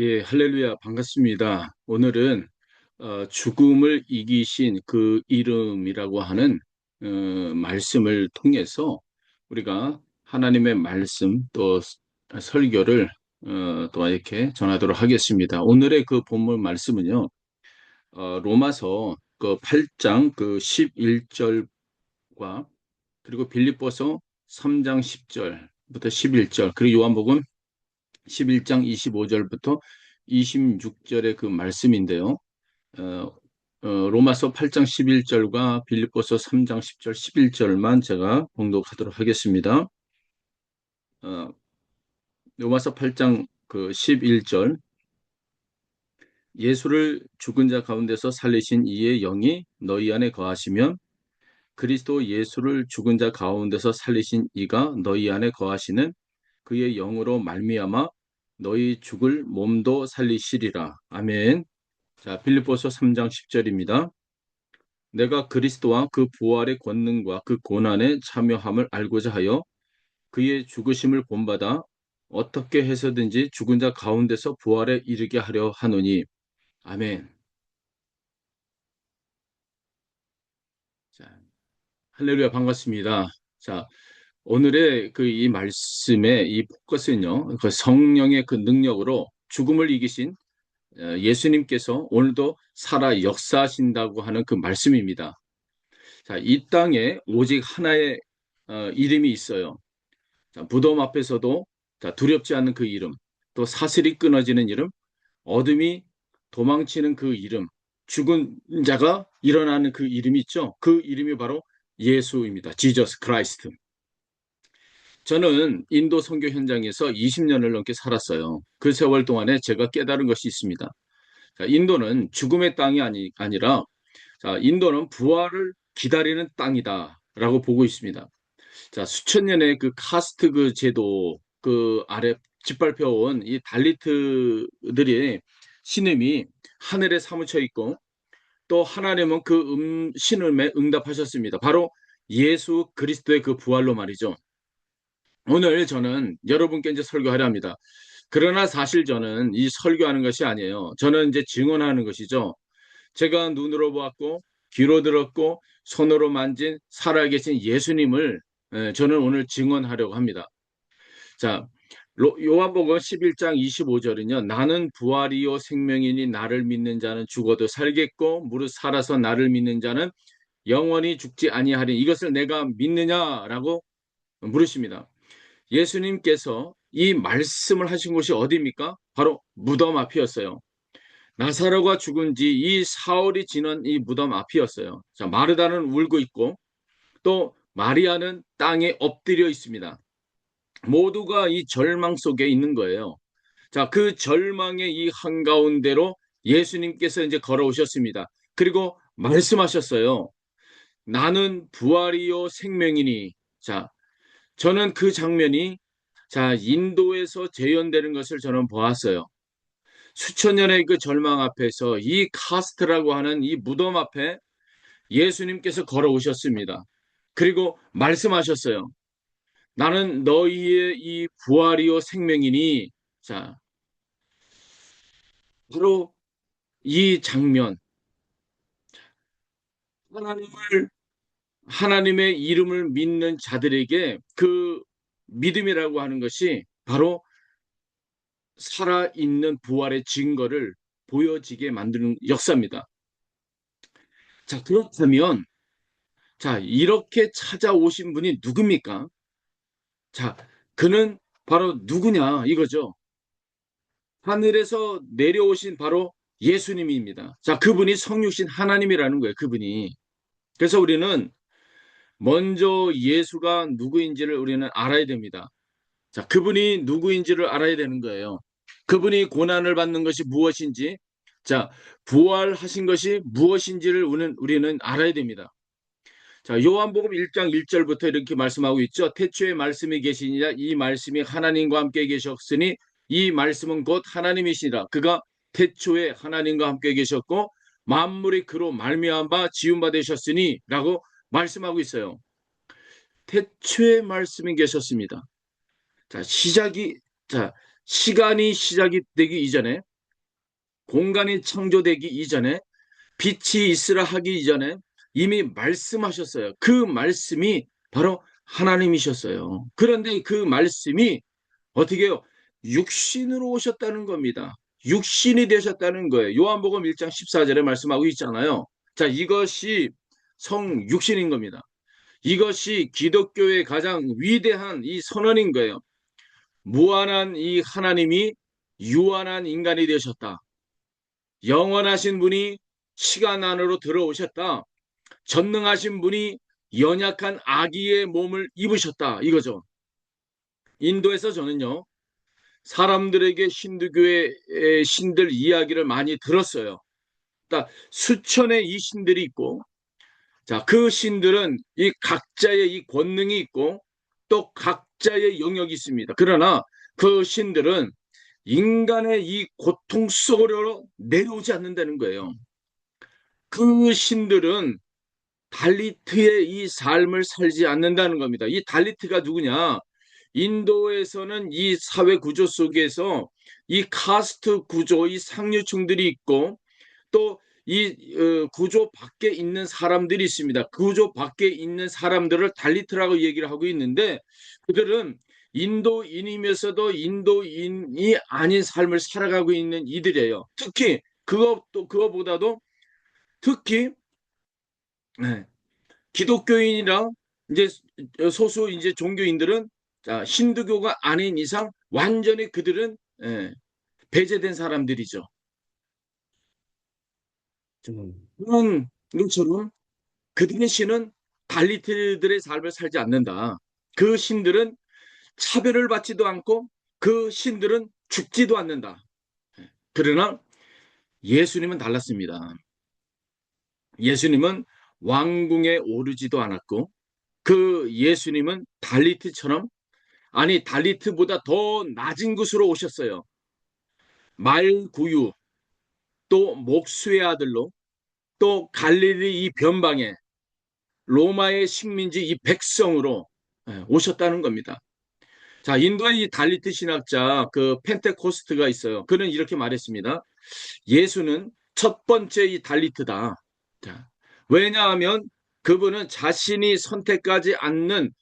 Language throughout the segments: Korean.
예, 할렐루야, 반갑습니다. 오늘은 죽음을 이기신 그 이름이라고 하는 말씀을 통해서 우리가 하나님의 말씀 또 설교를 또 이렇게 전하도록 하겠습니다. 오늘의 그 본문 말씀은요, 로마서 그 8장 그 11절과 그리고 빌립보서 3장 10절부터 11절 그리고 요한복음 11장 25절부터 26절의 그 말씀인데요. 어, 로마서 8장 11절과 빌립보서 3장 10절, 11절만 제가 봉독하도록 하겠습니다. 어, 로마서 8장 그 11절 예수를 죽은 자 가운데서 살리신 이의 영이 너희 안에 거하시면 그리스도 예수를 죽은 자 가운데서 살리신 이가 너희 안에 거하시는 그의 영으로 말미암아 너희 죽을 몸도 살리시리라. 아멘. 자, 빌립보서 3장 10절입니다. 내가 그리스도와 그 부활의 권능과 그 고난에 참여함을 알고자 하여 그의 죽으심을 본받아 어떻게 해서든지 죽은 자 가운데서 부활에 이르게 하려 하노니. 아멘. 자, 할렐루야 반갑습니다. 자, 오늘의 그 이 말씀의 이 포커스는요, 그 성령의 그 능력으로 죽음을 이기신 예수님께서 오늘도 살아 역사하신다고 하는 그 말씀입니다. 자, 이 땅에 오직 하나의 이름이 있어요. 자, 무덤 앞에서도 자, 두렵지 않는 그 이름, 또 사슬이 끊어지는 이름, 어둠이 도망치는 그 이름, 죽은 자가 일어나는 그 이름이 있죠. 그 이름이 바로 예수입니다. 지저스 크라이스트. 저는 인도 선교 현장에서 20년을 넘게 살았어요. 그 세월 동안에 제가 깨달은 것이 있습니다. 자, 인도는 죽음의 땅이 아니라 자, 인도는 부활을 기다리는 땅이다라고 보고 있습니다. 자, 수천 년의 그 카스트 그 제도 그 아래 짓밟혀온 이 달리트들의 신음이 하늘에 사무쳐 있고 또 하나님은 그 신음에 응답하셨습니다. 바로 예수 그리스도의 그 부활로 말이죠. 오늘 저는 여러분께 이제 설교하려 합니다. 그러나 사실 저는 이 설교하는 것이 아니에요. 저는 이제 증언하는 것이죠. 제가 눈으로 보았고 귀로 들었고 손으로 만진 살아계신 예수님을 저는 오늘 증언하려고 합니다. 자, 요한복음 11장 25절은요. 나는 부활이요 생명이니 나를 믿는 자는 죽어도 살겠고 무릇 살아서 나를 믿는 자는 영원히 죽지 아니하리니 이것을 내가 믿느냐라고 물으십니다. 예수님께서 이 말씀을 하신 곳이 어디입니까? 바로 무덤 앞이었어요. 나사로가 죽은 지 이 사흘이 지난 이 무덤 앞이었어요. 자, 마르다는 울고 있고 또 마리아는 땅에 엎드려 있습니다. 모두가 이 절망 속에 있는 거예요. 자, 그 절망의 이 한가운데로 예수님께서 이제 걸어오셨습니다. 그리고 말씀하셨어요. 나는 부활이요 생명이니. 자, 저는 그 장면이 자, 인도에서 재현되는 것을 저는 보았어요. 수천 년의 그 절망 앞에서 이 카스트라고 하는 이 무덤 앞에 예수님께서 걸어오셨습니다. 그리고 말씀하셨어요. 나는 너희의 이 부활이요 생명이니. 자, 바로 이 장면, 하나님을 하나님의 이름을 믿는 자들에게 그 믿음이라고 하는 것이 바로 살아있는 부활의 증거를 보여지게 만드는 역사입니다. 자, 그렇다면 자, 이렇게 찾아오신 분이 누굽니까? 자, 그는 바로 누구냐 이거죠. 하늘에서 내려오신 바로 예수님입니다. 자, 그분이 성육신 하나님이라는 거예요. 그분이. 그래서 우리는 먼저 예수가 누구인지를 우리는 알아야 됩니다. 자, 그분이 누구인지를 알아야 되는 거예요. 그분이 고난을 받는 것이 무엇인지, 자, 부활하신 것이 무엇인지를 우리는 알아야 됩니다. 자, 요한복음 1장 1절부터 이렇게 말씀하고 있죠. 태초에 말씀이 계시니라 이 말씀이 하나님과 함께 계셨으니 이 말씀은 곧 하나님이시라. 그가 태초에 하나님과 함께 계셨고 만물이 그로 말미암아 지은 바 되셨으니라고 말씀하고 있어요. 태초에 말씀이 계셨습니다. 자, 자, 시간이 시작이 되기 이전에 공간이 창조되기 이전에, 빛이 있으라 하기 이전에 이미 말씀하셨어요. 그 말씀이 바로 하나님이셨어요. 그런데 그 말씀이 어떻게 해요? 육신으로 오셨다는 겁니다. 육신이 되셨다는 거예요. 요한복음 1장 14절에 말씀하고 있잖아요. 자, 이것이 성육신인 겁니다. 이것이 기독교의 가장 위대한 이 선언인 거예요. 무한한 이 하나님이 유한한 인간이 되셨다. 영원하신 분이 시간 안으로 들어오셨다. 전능하신 분이 연약한 아기의 몸을 입으셨다. 이거죠. 인도에서 저는요, 사람들에게 힌두교의 신들 이야기를 많이 들었어요. 그러니까 수천의 이 신들이 있고, 자, 그 신들은 이 각자의 이 권능이 있고, 또 각자의 영역이 있습니다. 그러나 그 신들은 인간의 이 고통 속으로 내려오지 않는다는 거예요. 그 신들은 달리트의 이 삶을 살지 않는다는 겁니다. 이 달리트가 누구냐? 인도에서는 이 사회 구조 속에서 이 카스트 구조, 이 상류층들이 있고 또 이 구조 밖에 있는 사람들이 있습니다. 구조 밖에 있는 사람들을 달리트라고 얘기를 하고 있는데 그들은 인도인이면서도 인도인이 아닌 삶을 살아가고 있는 이들이에요. 특히 그거보다도 특히 네, 기독교인이랑 이제 소수 이제 종교인들은 자, 힌두교가 아닌 이상 완전히 그들은 배제된 사람들이죠. 그런 것처럼 그들의 신은 달리트들의 삶을 살지 않는다. 그 신들은 차별을 받지도 않고 그 신들은 죽지도 않는다. 그러나 예수님은 달랐습니다. 예수님은 왕궁에 오르지도 않았고 그 예수님은 달리트처럼 아니 달리트보다 더 낮은 곳으로 오셨어요. 말구유 또 목수의 아들로 또 갈릴리 이 변방에 로마의 식민지 이 백성으로 오셨다는 겁니다. 자, 인도의 이 달리트 신학자 그 펜테코스트가 있어요. 그는 이렇게 말했습니다. 예수는 첫 번째 이 달리트다. 자, 왜냐하면 그분은 자신이 선택하지 않은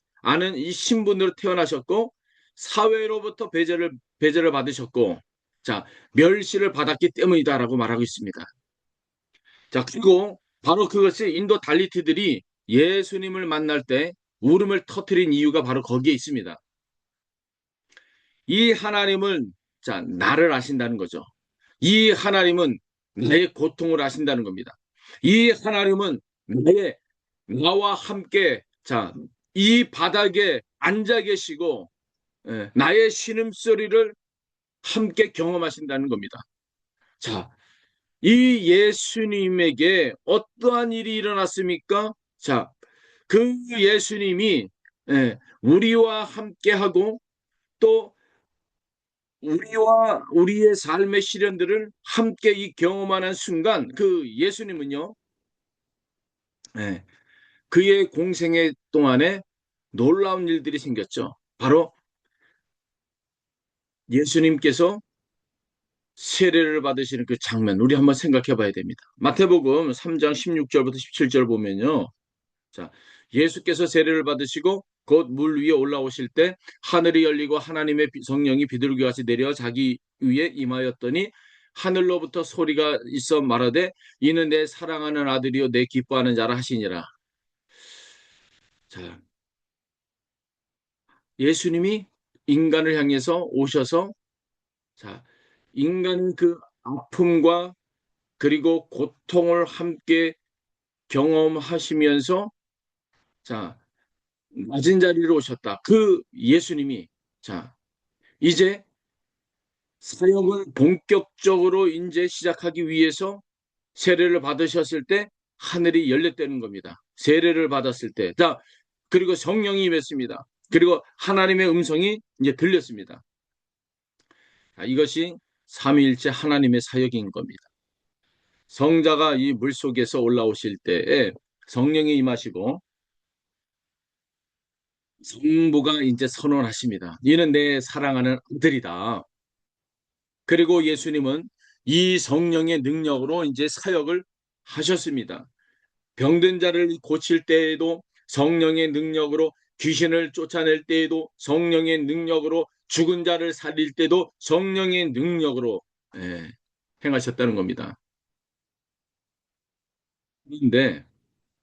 이 신분으로 태어나셨고 사회로부터 배제를 받으셨고 자, 멸시를 받았기 때문이다라고 말하고 있습니다. 자, 그리고 바로 그것이 인도 달리트들이 예수님을 만날 때 울음을 터뜨린 이유가 바로 거기에 있습니다. 이 하나님은 자, 나를 아신다는 거죠. 이 하나님은 나의 고통을 아신다는 겁니다. 이 하나님은 나와 함께 자, 이 바닥에 앉아 계시고 나의 신음소리를 함께 경험하신다는 겁니다. 자, 이 예수님에게 어떠한 일이 일어났습니까? 자, 그 예수님이 우리와 함께하고 또 우리와 우리의 삶의 시련들을 함께 이 경험하는 순간 그 예수님은요, 예, 그의 공생애 동안에 놀라운 일들이 생겼죠. 바로 예수님께서 세례를 받으시는 그 장면, 우리 한번 생각해 봐야 됩니다. 마태복음 3장 16절부터 17절 보면요. 자, 예수께서 세례를 받으시고 곧 물 위에 올라오실 때 하늘이 열리고 하나님의 성령이 비둘기 같이 내려 자기 위에 임하였더니 하늘로부터 소리가 있어 말하되 이는 내 사랑하는 아들이요 내 기뻐하는 자라 하시니라. 자, 예수님이 인간을 향해서 오셔서 자, 인간 그 아픔과 그리고 고통을 함께 경험하시면서 자, 낮은 자리로 오셨다. 그 예수님이 자, 이제 사역을 본격적으로 이제 시작하기 위해서 세례를 받으셨을 때 하늘이 열렸다는 겁니다. 세례를 받았을 때. 자, 그리고 성령이 임했습니다. 그리고 하나님의 음성이 이제 들렸습니다. 자, 이것이 삼위일체 하나님의 사역인 겁니다. 성자가 이 물 속에서 올라오실 때에 성령이 임하시고 성부가 이제 선언하십니다. 이는 내 사랑하는 아들이다. 그리고 예수님은 이 성령의 능력으로 이제 사역을 하셨습니다. 병든 자를 고칠 때에도 성령의 능력으로, 귀신을 쫓아낼 때에도 성령의 능력으로, 죽은 자를 살릴 때도 성령의 능력으로 예, 행하셨다는 겁니다. 그런데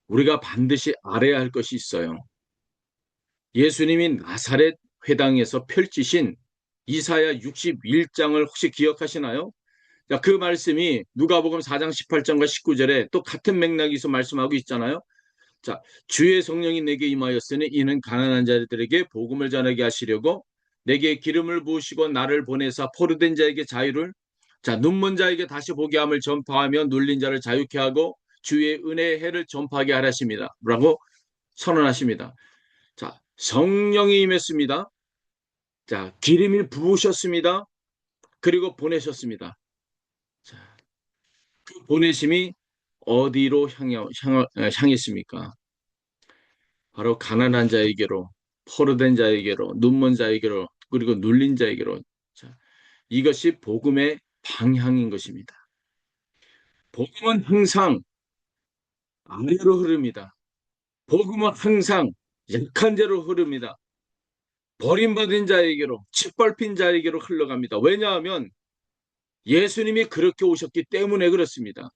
우리가 반드시 알아야 할 것이 있어요. 예수님이 나사렛 회당에서 펼치신 이사야 61장을 혹시 기억하시나요? 자, 그 말씀이 누가복음 4장 18절과 19절에 또 같은 맥락에서 말씀하고 있잖아요. 자, 주의 성령이 내게 임하였으니 이는 가난한 자들에게 복음을 전하게 하시려고 내게 기름을 부으시고 나를 보내사 포로된 자에게 자유를, 자, 눈먼 자에게 다시 보게 함을 전파하며 눌린 자를 자유케 하고 주의 은혜의 해를 전파하게 하라십니다. 라고 선언하십니다. 자, 성령이 임했습니다. 자, 기름이 부으셨습니다. 그리고 보내셨습니다. 자, 그 보내심이 어디로 향했습니까? 바로 가난한 자에게로, 포로된 자에게로, 눈먼 자에게로, 그리고 눌린 자에게로. 자, 이것이 복음의 방향인 것입니다. 복음은 항상 아래로 흐릅니다. 복음은 항상 약한 자로 흐릅니다. 버림받은 자에게로, 짓밟힌 자에게로 흘러갑니다. 왜냐하면 예수님이 그렇게 오셨기 때문에 그렇습니다.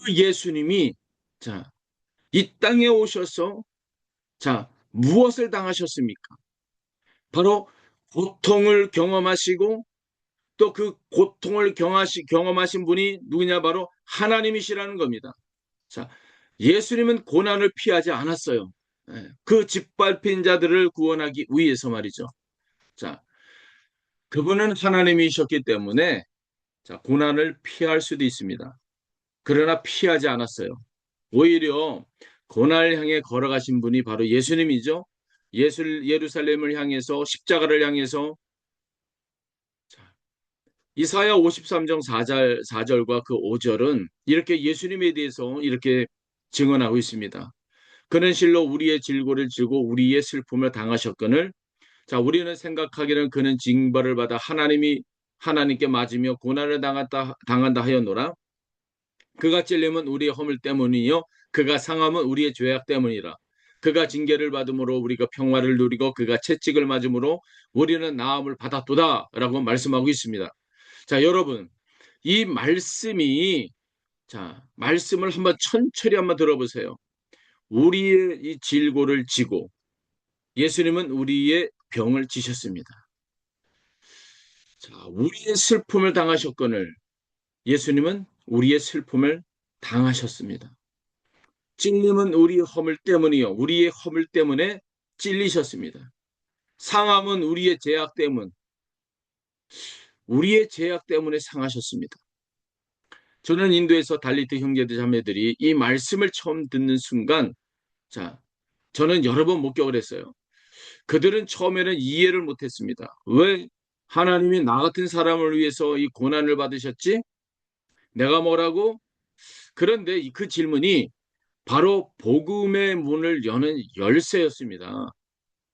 예수님이 자, 이 땅에 오셔서 자, 무엇을 당하셨습니까? 바로 고통을 경험하시고 또 그 고통을 경험하신 분이 누구냐? 바로 하나님이시라는 겁니다. 자, 예수님은 고난을 피하지 않았어요. 그 짓밟힌 자들을 구원하기 위해서 말이죠. 자, 그분은 하나님이셨기 때문에 자, 고난을 피할 수도 있습니다. 그러나 피하지 않았어요. 오히려 고난을 향해 걸어가신 분이 바로 예수님이죠. 예루살렘을 향해서 십자가를 향해서 이사야 53장 4절과 그 5절은 이렇게 예수님에 대해서 이렇게 증언하고 있습니다. 그는 실로 우리의 질고를 지고 우리의 슬픔을 당하셨거늘, 자, 우리는 생각하기는 그는 징벌을 받아 하나님께 맞으며 고난을 당한다 하였노라. 그가 찔림은 우리의 허물 때문이요 그가 상함은 우리의 죄악 때문이라. 그가 징계를 받음으로 우리가 평화를 누리고 그가 채찍을 맞음으로 우리는 나음을 받았도다라고 말씀하고 있습니다. 자, 여러분, 이 말씀이 자, 말씀을 한번 천천히 한번 들어보세요. 우리의 이 질고를 지고 예수님은 우리의 병을 지셨습니다. 자, 우리의 슬픔을 당하셨거늘 예수님은 우리의 슬픔을 당하셨습니다. 찔림은 우리의 허물 때문이요. 우리의 허물 때문에 찔리셨습니다. 상함은 우리의 죄악 때문에 상하셨습니다. 저는 인도에서 달리트 형제들 자매들이 이 말씀을 처음 듣는 순간, 자, 저는 여러 번 목격을 했어요. 그들은 처음에는 이해를 못했습니다. 왜 하나님이 나 같은 사람을 위해서 이 고난을 받으셨지? 내가 뭐라고? 그런데 그 질문이 바로 복음의 문을 여는 열쇠였습니다.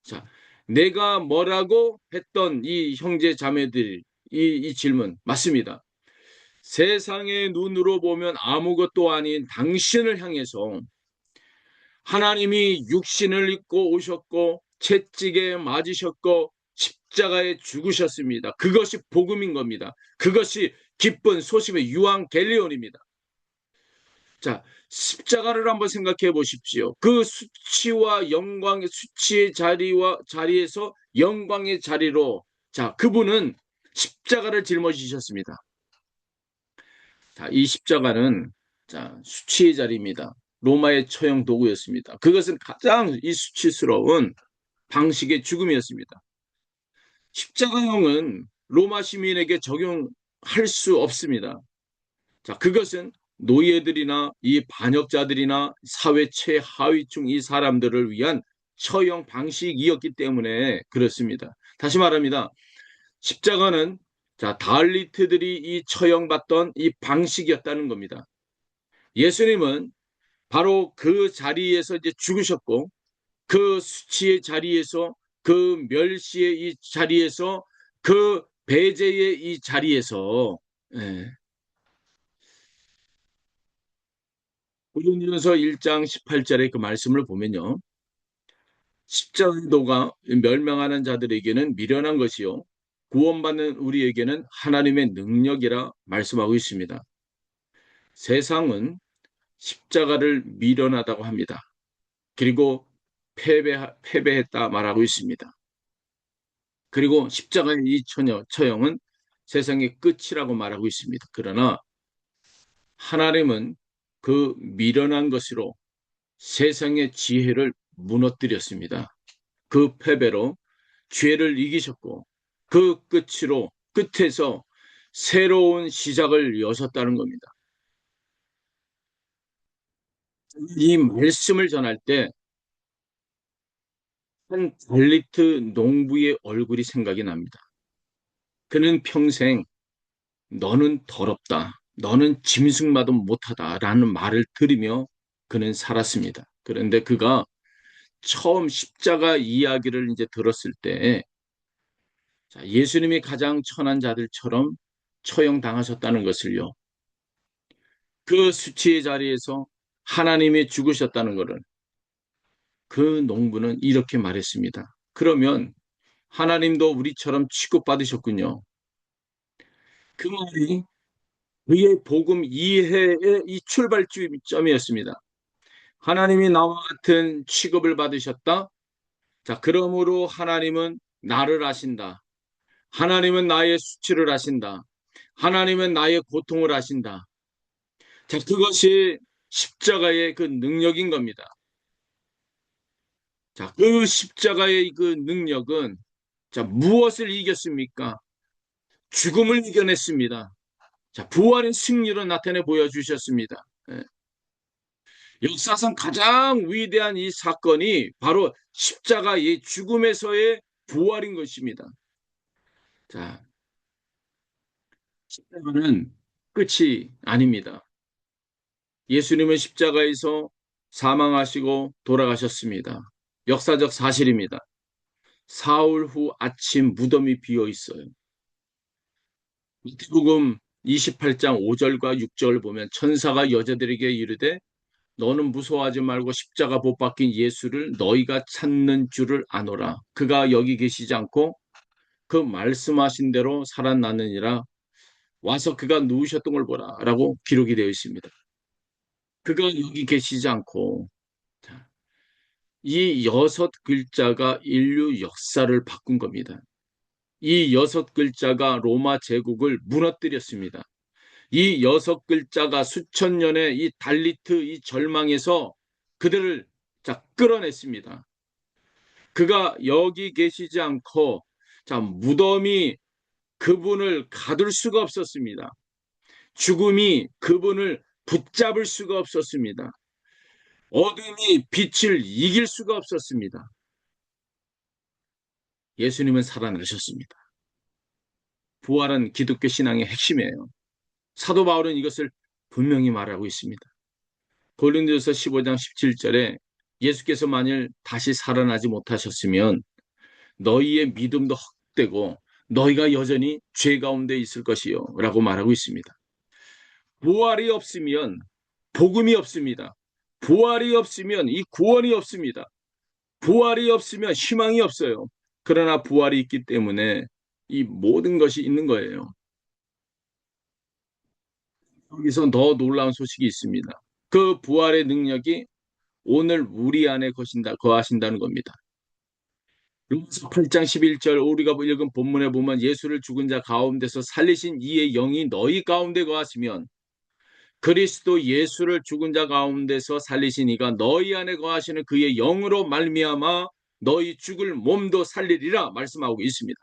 자, 내가 뭐라고 했던 이 형제 자매들, 이 질문 맞습니다. 세상의 눈으로 보면 아무것도 아닌 당신을 향해서 하나님이 육신을 입고 오셨고 채찍에 맞으셨고 십자가에 죽으셨습니다. 그것이 복음인 겁니다. 그것이 기쁜 소식의 유앙겔리온입니다. 자, 십자가를 한번 생각해 보십시오. 그 수치와 영광의 수치의 자리에서 영광의 자리로 자, 그분은 십자가를 짊어지셨습니다. 자, 이 십자가는 자, 수치의 자리입니다. 로마의 처형 도구였습니다. 그것은 가장 이 수치스러운 방식의 죽음이었습니다. 십자가형은 로마 시민에게 적용할 수 없습니다. 자, 그것은 노예들이나 이 반역자들이나 사회 최하위층 이 사람들을 위한 처형 방식이었기 때문에 그렇습니다. 다시 말합니다. 십자가는 자, 다알리트들이 이 처형받던 이 방식이었다는 겁니다. 예수님은 바로 그 자리에서 이제 죽으셨고 그 수치의 자리에서 그 멸시의 이 자리에서 그 배제의 이 자리에서 예, 고린도전서 1장 18절의 그 말씀을 보면요. 십자가의 도가 멸망하는 자들에게는 미련한 것이요. 구원받는 우리에게는 하나님의 능력이라 말씀하고 있습니다. 세상은 십자가를 미련하다고 합니다. 그리고 패배했다 말하고 있습니다. 그리고 십자가의 이 처형은 세상의 끝이라고 말하고 있습니다. 그러나 하나님은 그 미련한 것으로 세상의 지혜를 무너뜨렸습니다. 그 패배로 죄를 이기셨고 그 끝에서 새로운 시작을 여셨다는 겁니다. 이 말씀을 전할 때 한 달리트 농부의 얼굴이 생각이 납니다. 그는 평생 너는 더럽다. 너는 짐승마도 못하다라는 말을 들으며 그는 살았습니다. 그런데 그가 처음 십자가 이야기를 이제 들었을 때 예수님이 가장 천한 자들처럼 처형당하셨다는 것을요. 그 수치의 자리에서 하나님이 죽으셨다는 것을 그 농부는 이렇게 말했습니다. 그러면 하나님도 우리처럼 취급받으셨군요. 그 말이 그의 복음 이해의 이 출발점이었습니다. 하나님이 나와 같은 취급을 받으셨다. 자, 그러므로 하나님은 나를 아신다. 하나님은 나의 수치를 아신다. 하나님은 나의 고통을 아신다. 자, 그것이 십자가의 그 능력인 겁니다. 자, 그 십자가의 그 능력은 자, 무엇을 이겼습니까? 죽음을 이겨냈습니다. 자, 부활의 승리로 나타내 보여주셨습니다. 예. 역사상 가장 위대한 이 사건이 바로 십자가의 죽음에서의 부활인 것입니다. 자, 십자가는 끝이 아닙니다. 예수님은 십자가에서 사망하시고 돌아가셨습니다. 역사적 사실입니다. 사흘 후 아침 무덤이 비어 있어요. 마태복음 28장 5절과 6절 보면 천사가 여자들에게 이르되 너는 무서워하지 말고 십자가 못 박힌 예수를 너희가 찾는 줄을 아노라. 그가 여기 계시지 않고 그 말씀하신 대로 살아났느니라. 와서 그가 누우셨던 걸 보라. 라고 기록이 되어 있습니다. 그가 여기 계시지 않고 이 여섯 글자가 인류 역사를 바꾼 겁니다. 이 여섯 글자가 로마 제국을 무너뜨렸습니다. 이 여섯 글자가 수천 년의 이 달리트 이 절망에서 그들을 끌어냈습니다. 그가 여기 계시지 않고 무덤이 그분을 가둘 수가 없었습니다. 죽음이 그분을 붙잡을 수가 없었습니다. 어둠이 빛을 이길 수가 없었습니다. 예수님은 살아나셨습니다. 부활은 기독교 신앙의 핵심이에요. 사도 바울은 이것을 분명히 말하고 있습니다. 고린도서 15장 17절에 예수께서 만일 다시 살아나지 못하셨으면 너희의 믿음도 헛되고 너희가 여전히 죄 가운데 있을 것이요 라고 말하고 있습니다. 부활이 없으면 복음이 없습니다. 부활이 없으면 이 구원이 없습니다. 부활이 없으면 희망이 없어요. 그러나 부활이 있기 때문에 이 모든 것이 있는 거예요. 여기서 더 놀라운 소식이 있습니다. 그 부활의 능력이 오늘 우리 안에 거하신다는 겁니다. 로마서 8장 11절 우리가 읽은 본문에 보면 예수를 죽은 자 가운데서 살리신 이의 영이 너희 가운데 거하시면 그리스도 예수를 죽은 자 가운데서 살리신 이가 너희 안에 거하시는 그의 영으로 말미암아 너희 죽을 몸도 살리리라 말씀하고 있습니다.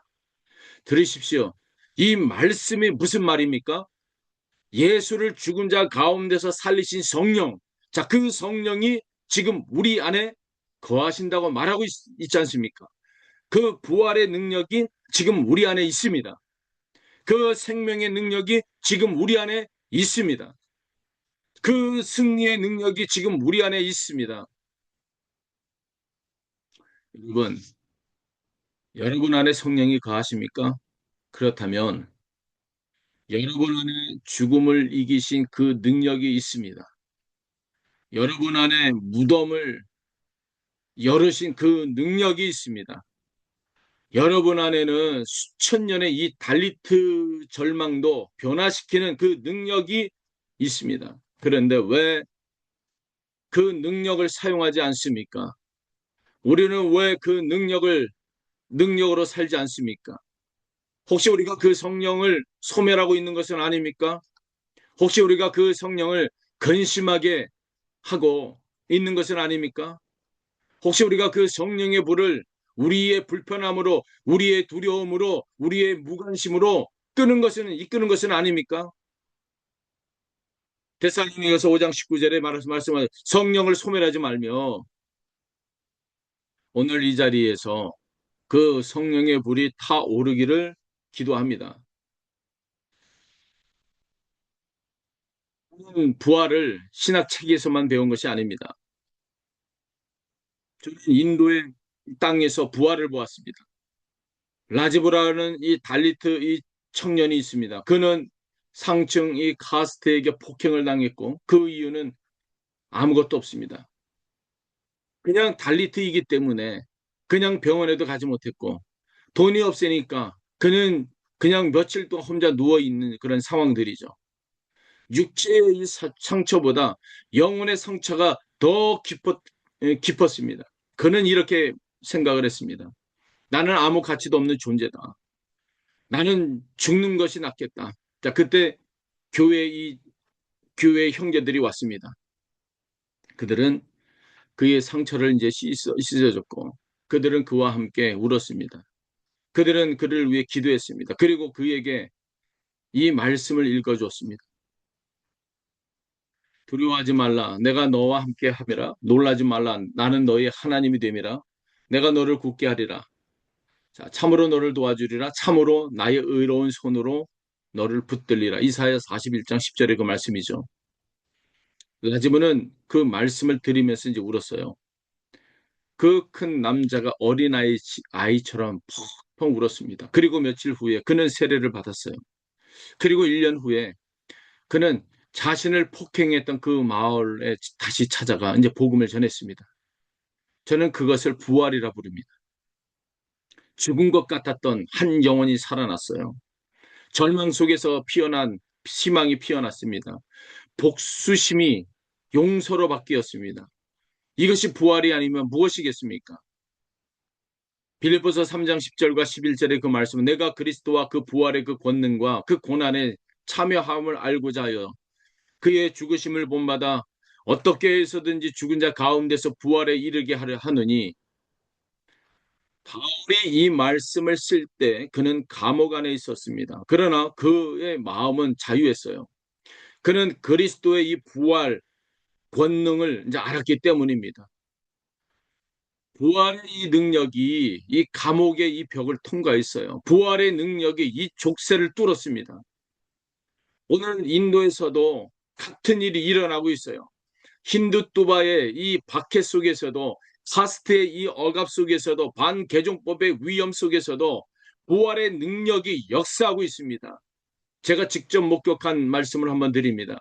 들으십시오. 이 말씀이 무슨 말입니까? 예수를 죽은 자 가운데서 살리신 성령. 자, 그 성령이 지금 우리 안에 거하신다고 말하고 있지 않습니까? 그 부활의 능력이 지금 우리 안에 있습니다. 그 생명의 능력이 지금 우리 안에 있습니다. 그 승리의 능력이 지금 우리 안에 있습니다. 여러분 안에 성령이 거하십니까? 그렇다면 여러분 안에 죽음을 이기신 그 능력이 있습니다. 여러분 안에 무덤을 열으신 그 능력이 있습니다. 여러분 안에는 수천 년의 이 달리트 절망도 변화시키는 그 능력이 있습니다. 그런데 왜 그 능력을 사용하지 않습니까? 우리는 왜 그 능력으로 살지 않습니까? 혹시 우리가 그 성령을 소멸하고 있는 것은 아닙니까? 혹시 우리가 그 성령을 근심하게 하고 있는 것은 아닙니까? 혹시 우리가 그 성령의 불을 우리의 불편함으로, 우리의 두려움으로, 우리의 무관심으로 이끄는 것은 아닙니까? 데살로니가서 5장 19절에 말씀하신 성령을 소멸하지 말며 오늘 이 자리에서 그 성령의 불이 타오르기를 기도합니다. 부활을 신학책에서만 배운 것이 아닙니다. 저는 인도의 땅에서 부활을 보았습니다. 라지브라는 이 달리트 이 청년이 있습니다. 그는 상층 이 카스트에게 폭행을 당했고 그 이유는 아무것도 없습니다. 그냥 달리트이기 때문에 그냥 병원에도 가지 못했고 돈이 없으니까 그는 그냥 며칠 동안 혼자 누워 있는 그런 상황들이죠. 육체의 이 상처보다 영혼의 상처가 더 깊었습니다. 그는 이렇게 생각을 했습니다. 나는 아무 가치도 없는 존재다. 나는 죽는 것이 낫겠다. 자, 그때 이 교회 형제들이 왔습니다. 그들은 그의 상처를 이제 씻어줬고, 그들은 그와 함께 울었습니다. 그들은 그를 위해 기도했습니다. 그리고 그에게 이 말씀을 읽어줬습니다. 두려워하지 말라. 내가 너와 함께 함이라. 놀라지 말라. 나는 너의 하나님이 됨이라. 내가 너를 굳게 하리라. 자, 참으로 너를 도와주리라. 참으로 나의 의로운 손으로 너를 붙들리라. 이사야 41장 10절의 그 말씀이죠. 라지브는 그 말씀을 들으면서 이제 울었어요. 그 큰 남자가 아이처럼 펑펑 울었습니다. 그리고 며칠 후에 그는 세례를 받았어요. 그리고 1년 후에 그는 자신을 폭행했던 그 마을에 다시 찾아가 이제 복음을 전했습니다. 저는 그것을 부활이라 부릅니다. 죽은 것 같았던 한 영혼이 살아났어요. 절망 속에서 피어난 희망이 피어났습니다. 복수심이 용서로 바뀌었습니다. 이것이 부활이 아니면 무엇이겠습니까? 빌립보서 3장 10절과 11절의 그 말씀은 내가 그리스도와 그 부활의 그 권능과 그 고난에 참여함을 알고자 하여 그의 죽으심을 본받아 어떻게 해서든지 죽은 자 가운데서 부활에 이르게 하려 하느니 바울이 이 말씀을 쓸 때 그는 감옥 안에 있었습니다. 그러나 그의 마음은 자유했어요. 그는 그리스도의 이 부활 권능을 이제 알았기 때문입니다. 부활의 이 능력이 이 감옥의 이 벽을 통과했어요. 부활의 능력이 이 족쇄를 뚫었습니다. 오늘 인도에서도 같은 일이 일어나고 있어요. 힌두투바의 이 박해 속에서도 카스트의 이 억압 속에서도 반개종법의 위험 속에서도 부활의 능력이 역사하고 있습니다. 제가 직접 목격한 말씀을 한번 드립니다.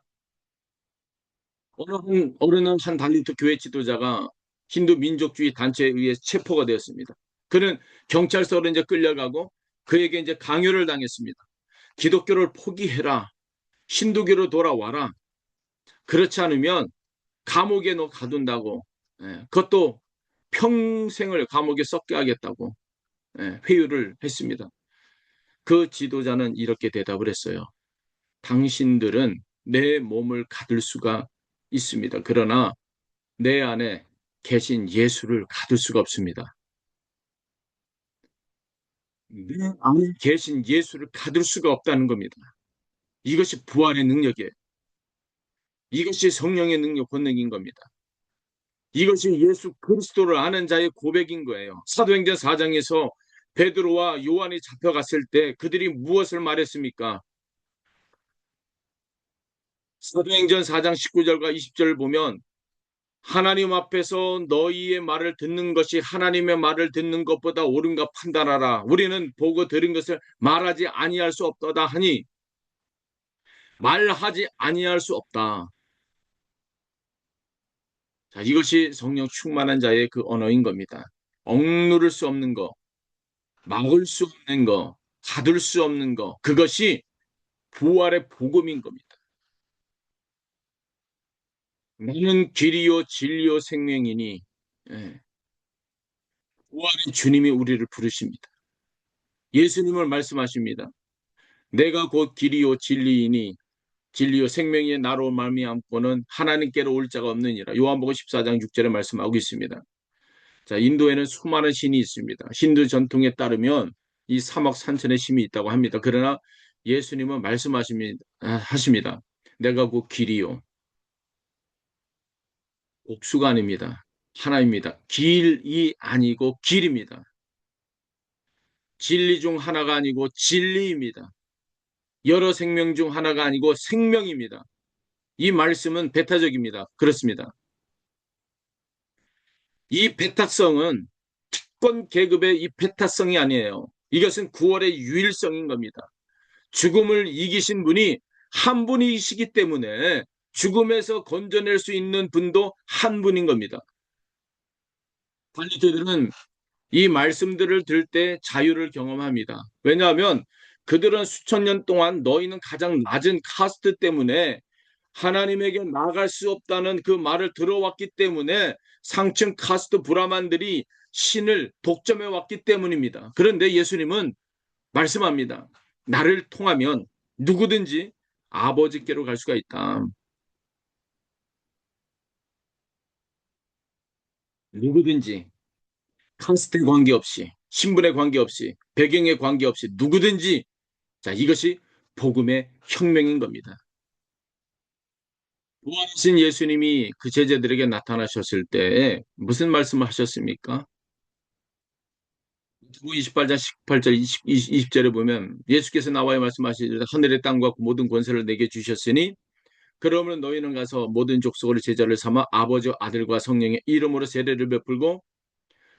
어느 한 달리트 교회 지도자가 힌두 민족주의 단체에 의해 체포가 되었습니다. 그는 경찰서로 이제 끌려가고 그에게 이제 강요를 당했습니다. 기독교를 포기해라. 힌두교로 돌아와라. 그렇지 않으면 감옥에 너 가둔다고. 예, 그것도 평생을 감옥에 썩게 하겠다고 회유를 했습니다. 그 지도자는 이렇게 대답을 했어요. 당신들은 내 몸을 가둘 수가 있습니다. 그러나 내 안에 계신 예수를 가둘 수가 없습니다. 내 안에 계신 예수를 가둘 수가 없다는 겁니다. 이것이 부활의 능력이에요. 이것이 성령의 능력, 권능인 겁니다. 이것이 예수 그리스도를 아는 자의 고백인 거예요. 사도행전 4장에서 베드로와 요한이 잡혀갔을 때 그들이 무엇을 말했습니까? 사도행전 4장 19절과 20절을 보면 하나님 앞에서 너희의 말을 듣는 것이 하나님의 말을 듣는 것보다 옳은가 판단하라. 우리는 보고 들은 것을 말하지 아니할 수 없도다 하니 말하지 아니할 수 없다. 자, 이것이 성령 충만한 자의 그 언어인 겁니다. 억누를 수 없는 거, 막을 수 없는 거, 가둘 수 없는 거, 그것이 부활의 복음인 겁니다. 나는 길이요 진리요 생명이니 예, 부활의 주님이 우리를 부르십니다. 예수님을 말씀하십니다. 내가 곧 길이요 진리이니 진리요 생명이 나로 말미암고는 하나님께로 올 자가 없느니라. 요한복음 14장 6절에 말씀하고 있습니다. 자, 인도에는 수많은 신이 있습니다. 힌두 전통에 따르면 이 사막 산천에 신이 있다고 합니다. 그러나 예수님은 하십니다. 내가 곧 길이요. 옥수가 아닙니다. 하나입니다. 길이 아니고 길입니다. 진리 중 하나가 아니고 진리입니다. 여러 생명 중 하나가 아니고 생명입니다. 이 말씀은 배타적입니다. 그렇습니다. 이 배타성은 특권 계급의 이 배타성이 아니에요. 이것은 구원의 유일성인 겁니다. 죽음을 이기신 분이 한 분이시기 때문에 죽음에서 건져낼 수 있는 분도 한 분인 겁니다. 발리트들은 이 말씀들을 들을 때 자유를 경험합니다. 왜냐하면 그들은 수천 년 동안 너희는 가장 낮은 카스트 때문에 하나님에게 나아갈 수 없다는 그 말을 들어왔기 때문에 상층 카스트 브라만들이 신을 독점해 왔기 때문입니다. 그런데 예수님은 말씀합니다. 나를 통하면 누구든지 아버지께로 갈 수가 있다. 누구든지 카스트에 관계없이 신분에 관계없이 배경에 관계없이 누구든지 자 이것이 복음의 혁명인 겁니다. 부활하신 예수님이 그 제자들에게 나타나셨을 때 무슨 말씀을 하셨습니까? 누구 28장 18절 20절에 보면 예수께서 나와의 말씀하시되 하늘의 땅과 모든 권세를 내게 주셨으니 그러면 너희는 가서 모든 족속을 제자를 삼아 아버지와 아들과 성령의 이름으로 세례를 베풀고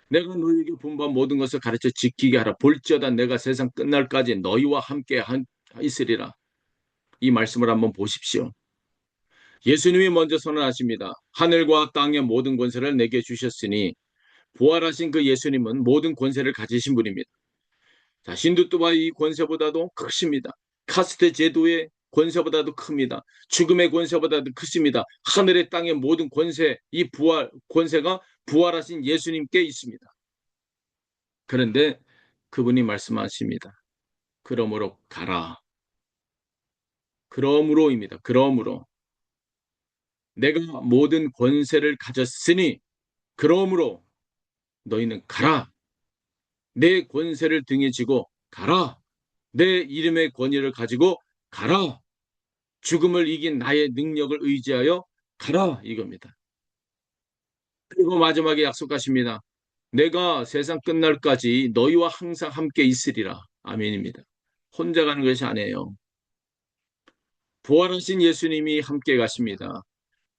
내가 너희에게 분부한 모든 것을 가르쳐 지키게 하라. 볼지어다 내가 세상 끝날까지 너희와 함께 있으리라. 이 말씀을 한번 보십시오. 예수님이 먼저 선언하십니다. 하늘과 땅의 모든 권세를 내게 주셨으니 부활하신 그 예수님은 모든 권세를 가지신 분입니다. 자, 신두투바의 이 권세보다도 크십니다. 카스트 제도의 권세보다도 큽니다. 죽음의 권세보다도 크십니다. 하늘의 땅의 모든 권세, 이 부활 권세가 부활하신 예수님께 있습니다. 그런데 그분이 말씀하십니다. 그러므로 가라. 그러므로입니다. 그러므로 내가 모든 권세를 가졌으니 그러므로 너희는 가라. 내 권세를 등에 지고 가라. 내 이름의 권위를 가지고 가라. 죽음을 이긴 나의 능력을 의지하여 가라. 이겁니다. 그리고 마지막에 약속하십니다. 내가 세상 끝날까지 너희와 항상 함께 있으리라. 아멘입니다. 혼자 가는 것이 아니에요. 부활하신 예수님이 함께 가십니다.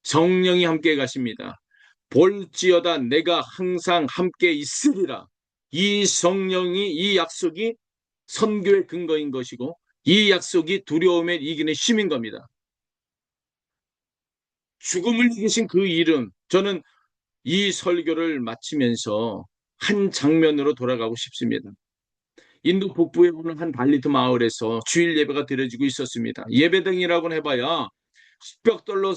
성령이 함께 가십니다. 볼지어다 내가 항상 함께 있으리라. 이 성령이 이 약속이 선교의 근거인 것이고 이 약속이 두려움에 이기는 힘인 겁니다. 죽음을 이기신 그 이름 저는 이 설교를 마치면서 한 장면으로 돌아가고 싶습니다. 인도 북부에 오는 한 발리트 마을에서 주일 예배가 드려지고 있었습니다. 예배당이라고 해봐야 벽돌로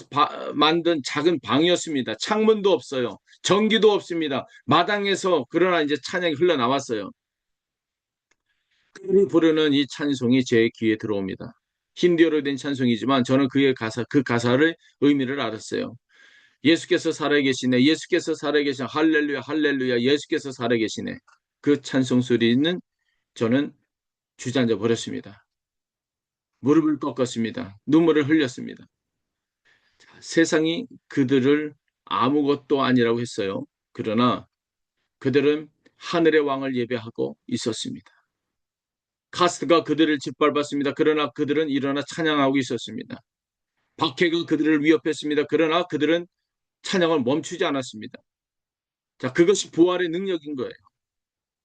만든 작은 방이었습니다. 창문도 없어요. 전기도 없습니다. 마당에서 그러나 이제 찬양이 흘러나왔어요. 그들이 부르는 이 찬송이 제 귀에 들어옵니다. 힌디어로 된 찬송이지만 저는 그 가사를 의미를 알았어요. 예수께서 살아계시네. 예수께서 살아계시네. 할렐루야, 할렐루야. 예수께서 살아계시네. 그 찬송 소리는 저는 주저앉아 버렸습니다. 무릎을 꺾었습니다. 눈물을 흘렸습니다. 세상이 그들을 아무것도 아니라고 했어요. 그러나 그들은 하늘의 왕을 예배하고 있었습니다. 카스트가 그들을 짓밟았습니다. 그러나 그들은 일어나 찬양하고 있었습니다. 박해가 그들을 위협했습니다. 그러나 그들은 찬양을 멈추지 않았습니다. 자, 그것이 부활의 능력인 거예요.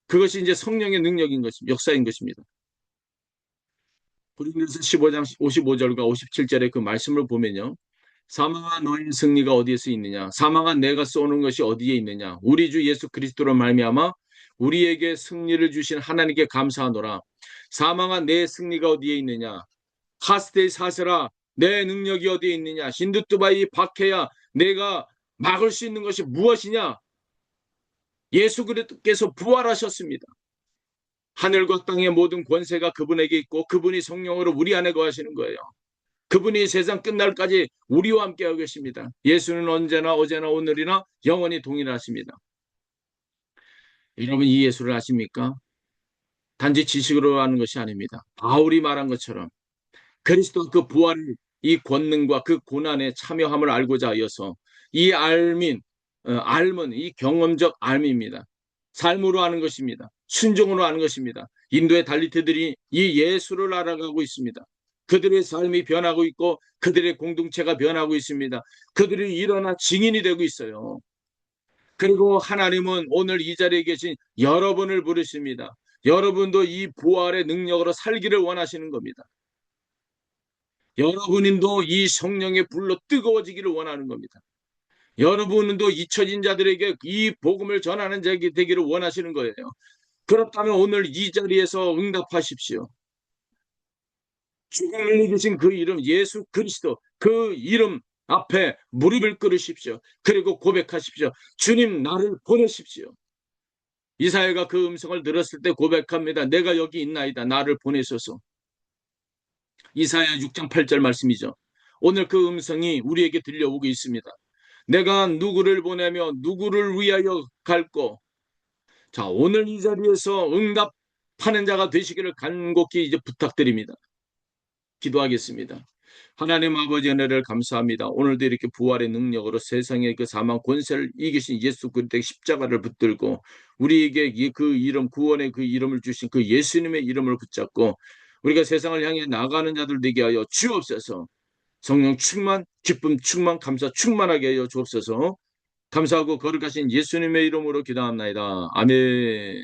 그것이 이제 성령의 능력인 것입니다. 역사인 것입니다. 고린도서 15장 55절과 57절의 그 말씀을 보면요. 사망아 너희 승리가 어디에서 있느냐? 사망아 내가 쏘는 것이 어디에 있느냐? 우리 주 예수 그리스도로 말미암아 우리에게 승리를 주신 하나님께 감사하노라. 사망아 내 승리가 어디에 있느냐? 카스테이 사세라 내 능력이 어디에 있느냐? 힌두뚜바이 박해야 내가 막을 수 있는 것이 무엇이냐? 예수 그리스도께서 부활하셨습니다. 하늘과 땅의 모든 권세가 그분에게 있고 그분이 성령으로 우리 안에 거하시는 거예요. 그분이 세상 끝날까지 우리와 함께하고 계십니다. 예수는 언제나 어제나 오늘이나 영원히 동일하십니다. 여러분 이 예수를 아십니까? 단지 지식으로 아는 것이 아닙니다. 바울이 말한 것처럼 그리스도 그 부활의 이 권능과 그 고난에 참여함을 알고자 하여서 이 알은 이 경험적 알입니다. 삶으로 아는 것입니다. 순종으로 아는 것입니다. 인도의 달리트들이 이 예수를 알아가고 있습니다. 그들의 삶이 변하고 있고 그들의 공동체가 변하고 있습니다. 그들이 일어나 증인이 되고 있어요. 그리고 하나님은 오늘 이 자리에 계신 여러분을 부르십니다. 여러분도 이 부활의 능력으로 살기를 원하시는 겁니다. 여러분도 이 성령의 불로 뜨거워지기를 원하는 겁니다. 여러분도 잊혀진 자들에게 이 복음을 전하는 자가 되기를 원하시는 거예요. 그렇다면 오늘 이 자리에서 응답하십시오. 죽음을 이기신 그 이름 예수 그리스도 그 이름 앞에 무릎을 꿇으십시오. 그리고 고백하십시오. 주님 나를 보내십시오. 이사야가 그 음성을 들었을 때 고백합니다. 내가 여기 있나이다. 나를 보내소서. 이사야 6장 8절 말씀이죠. 오늘 그 음성이 우리에게 들려오고 있습니다. 내가 누구를 보내며 누구를 위하여 갈고. 자, 오늘 이 자리에서 응답하는 자가 되시기를 간곡히 이제 부탁드립니다. 기도하겠습니다. 하나님 아버지 은혜를 감사합니다. 오늘도 이렇게 부활의 능력으로 세상의 그 사망 권세를 이기신 예수 그리스도의 십자가를 붙들고 우리에게 그 이름 구원의 그 이름을 주신 그 예수님의 이름을 붙잡고 우리가 세상을 향해 나가는 자들 되게 하여 주옵소서. 성령 충만, 기쁨 충만, 감사 충만하게 하여 주옵소서. 감사하고 거룩하신 예수님의 이름으로 기도합나이다. 아멘.